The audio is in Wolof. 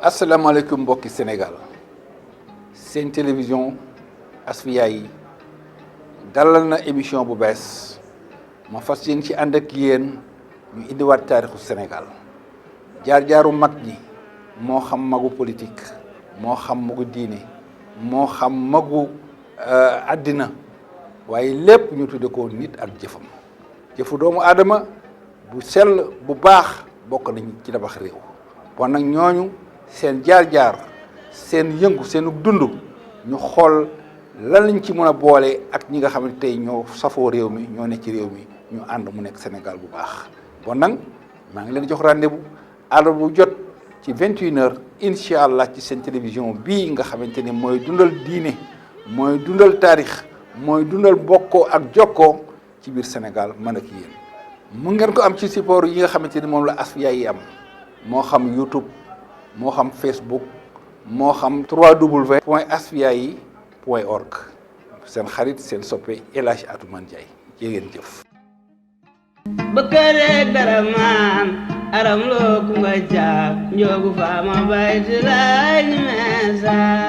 asalaamaaleykum mbokki Sénégal seen télévision Asfiyahi dalal na émission bu bees ma fas yéen ci ànd ak yéen ñu indiwaat taarixu Sénégal jaar-jaaru mag ñi moo xam magu politique moo xam magu diine moo xam magu àddina waaye lépp ñu tudde ko nit ak jëfam jëfu doomu aadama bu sell bu baax bokk nañ ci tabax réew bon nag ñooñu seen jaar-jaar seen yëngu seenu dund ñu xool lan lañ ci mën a boole ak ñi nga xam ne tey ñoo safoo réew mi ñoo nekk ci réew mi ñu ànd mu nekk Sénégal bu baax bon nag maa ngi leen jox rendez-vous àllarba bu jot ci 21h incha allah ci seen télévision bii nga xamante ni mooy dundal diine mooy dundal taarix mooy dundal bokkoo ak jokkoo ci biir Sénégal man ak yéen mu ngeen ko am ci support yi nga xamante ni moom la Asfiyahi yi am moo xam YouTube moo xam Facebook moo xam www.asfiyahi.org seen xarit seen soppe El Hadj Atoumane Ndiaye jërë ngeen jëf. Bakare daraman aram lo kunga ja njogu fama bayti la ni mesa